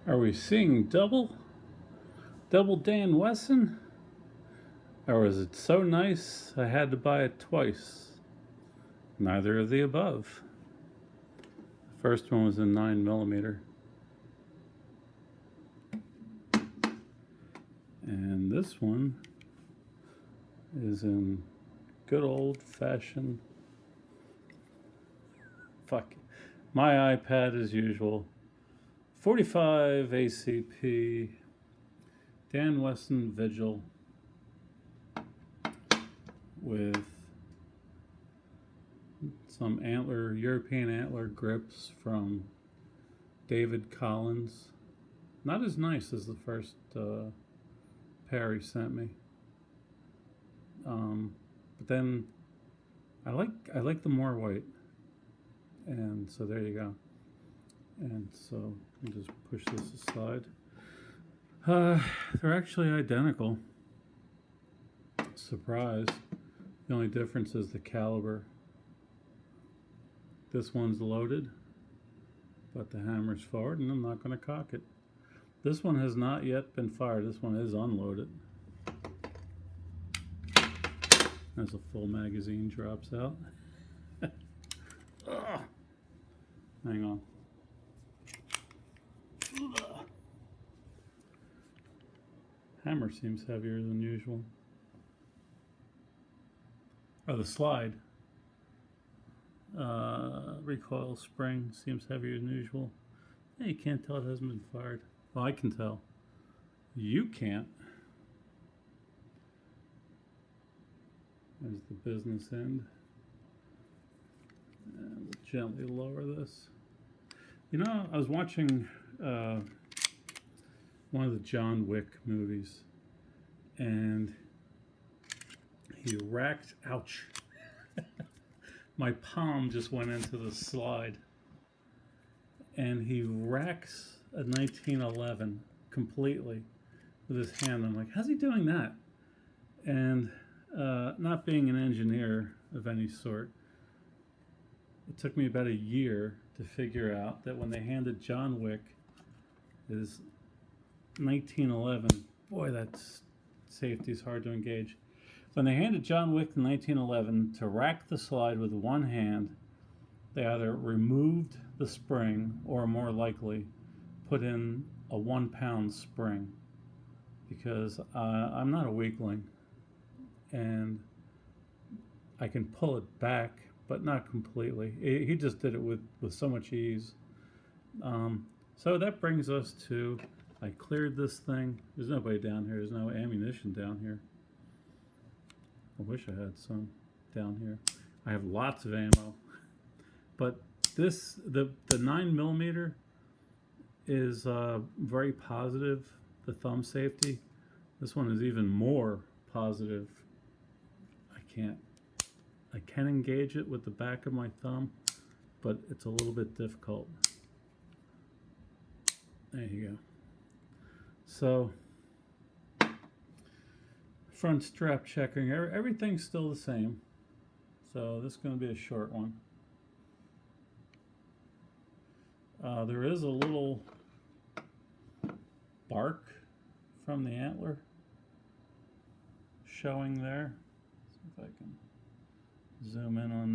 Are we seeing double? Double Dan Wesson? Or is it so nice I had to buy it twice? Neither of the above. The first one was in 9mm. And this one is in good old fashioned. Fuck. My iPad as usual. 45 ACP. Dan Wesson Vigil. With some European antler grips from David Collins. Not as nice as the first pair he sent me. But then I like the more white, and so there you go. And so I'll just push this aside. They're actually identical. Surprise. The only difference is the caliber. This one's loaded, but the hammer's forward, and I'm not going to cock it. This one has not yet been fired. This one is unloaded. As a full magazine drops out. Hang on. Hammer seems heavier than usual. Oh, the slide. Recoil spring seems heavier than usual. Yeah, you can't tell it hasn't been fired. Well, I can tell. You can't. There's the business end. And we'll gently lower this. You know, I was watching one of the John Wick movies, and he racked, ouch. My palm just went into the slide, and he racks a 1911 completely with his hand. I'm like, how's he doing that? And not being an engineer of any sort, it took me about a year to figure out that when they handed John Wick his 1911, boy, that's safety is hard to engage. When they handed John Wick the 1911 to rack the slide with one hand, they either removed the spring or, more likely, put in a 1 pound spring, because I'm not a weakling and I can pull it back, but not completely. He just did it with so much ease. So that brings us to, I cleared this thing. There's nobody down here. There's no ammunition down here. I wish I had some down here. I have lots of ammo. But this, the 9mm is very positive, the thumb safety. This one is even more positive. I can engage it with the back of my thumb, but it's a little bit difficult. There you go. So, front strap checking, everything's still the same. So this is going to be a short one. There is a little bark from the antler showing there. Let's see if I can zoom in on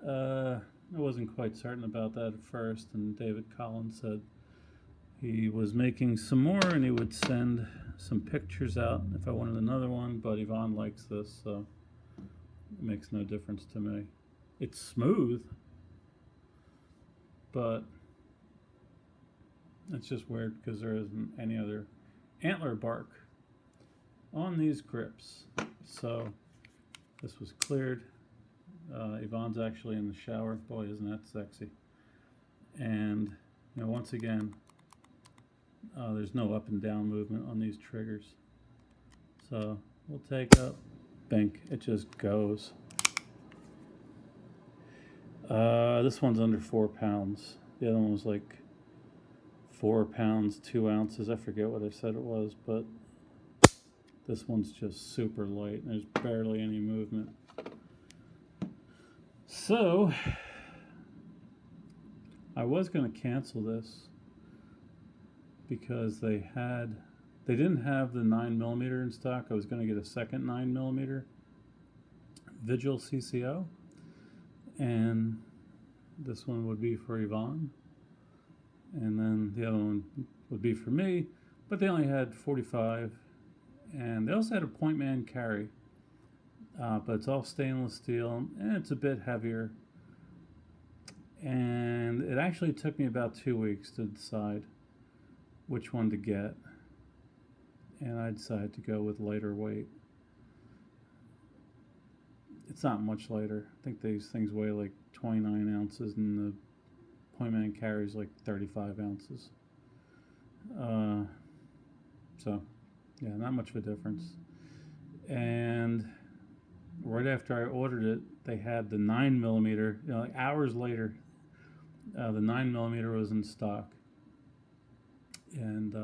that. I wasn't quite certain about that at first, and David Collins said he was making some more and he would send some pictures out if I wanted another one, but Yvonne likes this, so it makes no difference to me. It's smooth, but it's just weird because there isn't any other antler bark on these grips. So this was cleared. Yvonne's actually in the shower. Boy, isn't that sexy. And you know, once again, there's no up and down movement on these triggers. So we'll take up, bink, it just goes. This one's under 4 pounds. The other one was like 4 pounds, 2 ounces. I forget what I said it was, but this one's just super light and there's barely any movement. So I was going to cancel this, because they didn't have the 9mm in stock. I was going to get a second 9mm Vigil CCO, and this one would be for Yvonne, and then the other one would be for me, but they only had 45, and they also had a point man carry, but it's all stainless steel, and it's a bit heavier, and it actually took me about 2 weeks to decide which one to get, and I decided to go with lighter weight. It's not much lighter. I think these things weigh like 29 ounces, and the point man carries like 35 ounces. So, yeah, not much of a difference. And right after I ordered it, they had the 9mm. Like hours later, the 9mm was in stock, and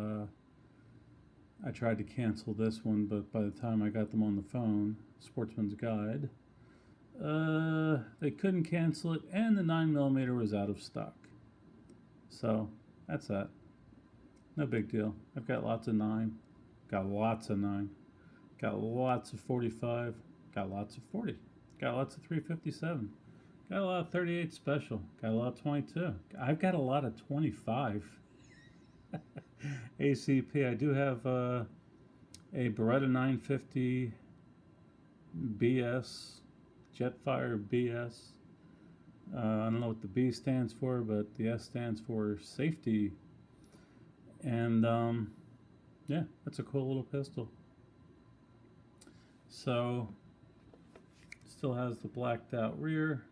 I tried to cancel this one, but by the time I got them on the phone, Sportsman's Guide, they couldn't cancel it, and the 9mm was out of stock. So that's that. No big deal. I've got lots of 9, got lots of 9, got lots of 45, got lots of 40, got lots of 357, got a lot of 38 special, got a lot of 22. I've got a lot of 25. ACP. I do have a Beretta 950 BS, Jetfire BS. I don't know what the B stands for, but the S stands for safety. And yeah, that's a cool little pistol. So, still has the blacked out rear,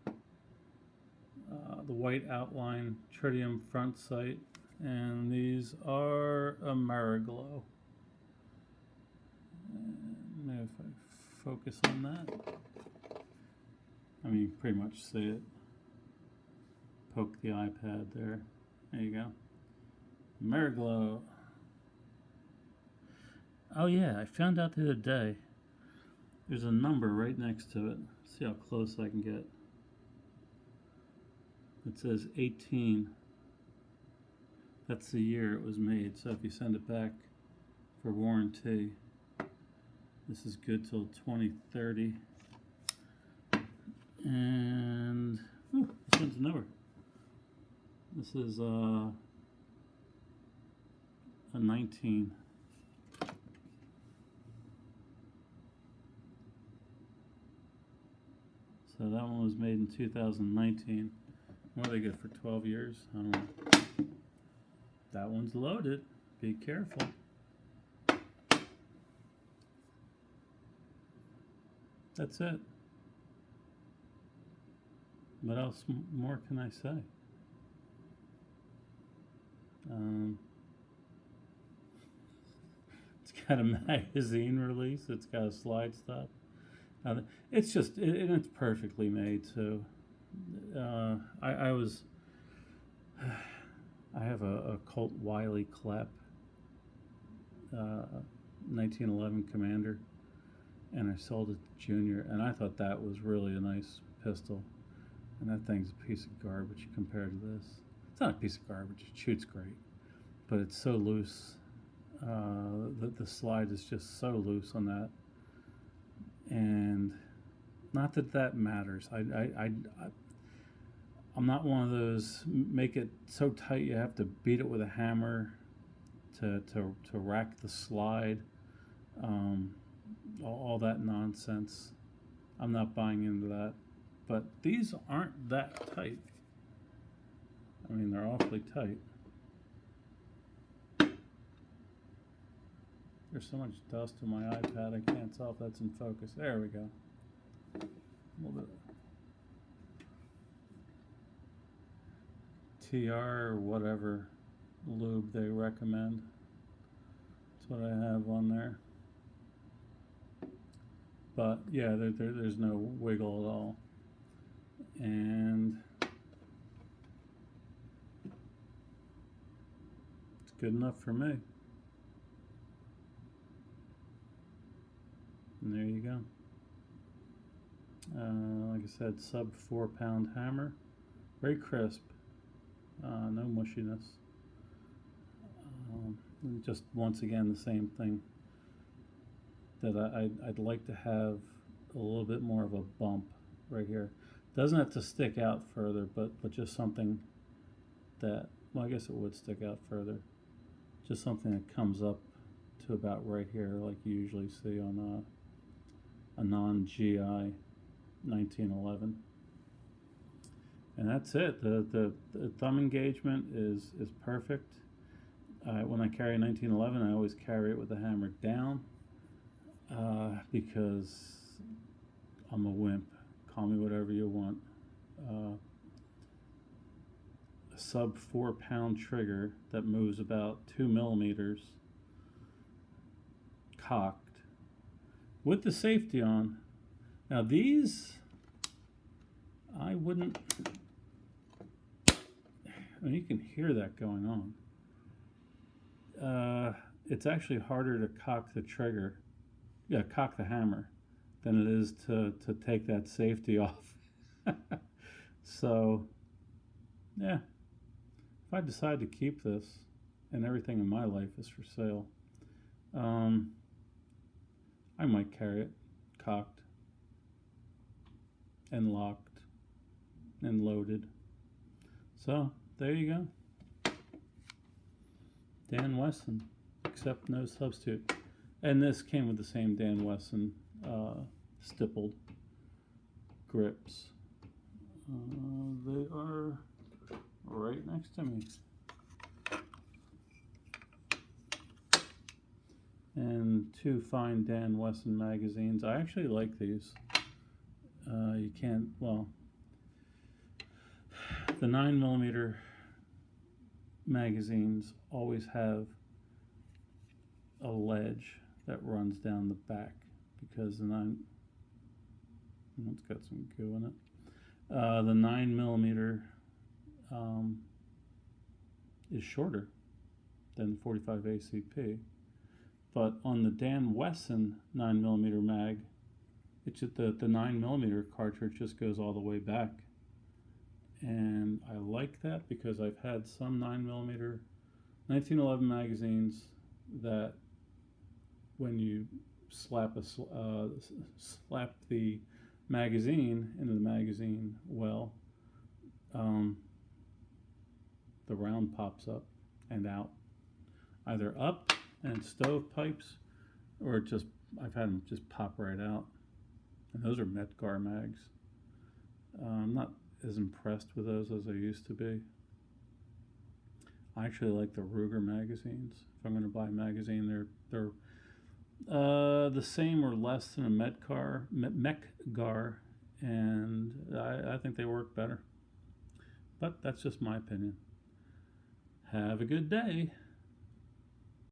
the white outline tritium front sight, and these are Ameriglow. Maybe if I focus on that, I mean, you pretty much see it. Poke the iPad there. There you go. Ameriglow. Oh yeah, I found out the other day. There's a number right next to it. Let's see how close I can get. It says 18. That's the year it was made. So if you send it back for warranty, this is good till 2030. And this one's newer. This is a 19. So that one was made in 2019. What do they get for 12 years? I don't know. That one's loaded. Be careful. That's it. What else more can I say? It's got a magazine release. It's got a slide stop. It's just, it's perfectly made too. I have a Colt Wiley Klepp 1911 Commander, and I sold it to Junior, and I thought that was really a nice pistol. And that thing's a piece of garbage compared to this. It's not a piece of garbage. It shoots great, but it's so loose. The slide is just so loose on that, and not that that matters. I'm not one of those make it so tight you have to beat it with a hammer to rack the slide. All that nonsense. I'm not buying into that. But these aren't that tight. I mean, they're awfully tight. There's so much dust on my iPad, I can't tell if that's in focus. There we go. A little bit. TR or whatever lube they recommend. That's what I have on there. But yeah, there's no wiggle at all. And it's good enough for me. And there you go. Like I said, sub 4-pound hammer. Very crisp. No mushiness. And just once again, the same thing that I'd like to have a little bit more of a bump right here. Doesn't have to stick out further, but just something that, well, I guess it would stick out further. Just something that comes up to about right here, like you usually see on a non-GI 1911. And that's it. The thumb engagement is perfect. When I carry a 1911, I always carry it with the hammer down because I'm a wimp. Call me whatever you want. A sub 4-pound trigger that moves about 2 millimeters, cocked, with the safety on. Now these, I wouldn't. I mean, you can hear that going on. It's actually harder to cock the trigger, cock the hammer, than it is to take that safety off. So, yeah, if I decide to keep this, and everything in my life is for sale, I might carry it cocked and locked and loaded. So, there you go. Dan Wesson, except no substitute. And this came with the same Dan Wesson stippled grips. They are right next to me. And 2 fine Dan Wesson magazines. I actually like these. You can't, well, the 9mm magazines always have a ledge that runs down the back because it's got some goo in it. The 9mm is shorter than 45 ACP, but on the Dan Wesson 9mm mag, it's just the 9mm cartridge just goes all the way back. And I like that because I've had some 9mm 1911 magazines that when you slap the magazine into the magazine well, the round pops up and out, either up and stovepipes, or just I've had them just pop right out. And those are Metgar mags. I'm not as impressed with those as I used to be. I actually like the Ruger magazines. If I'm going to buy a magazine, they're the same or less than a Metgar, and I think they work better. But that's just my opinion. Have a good day.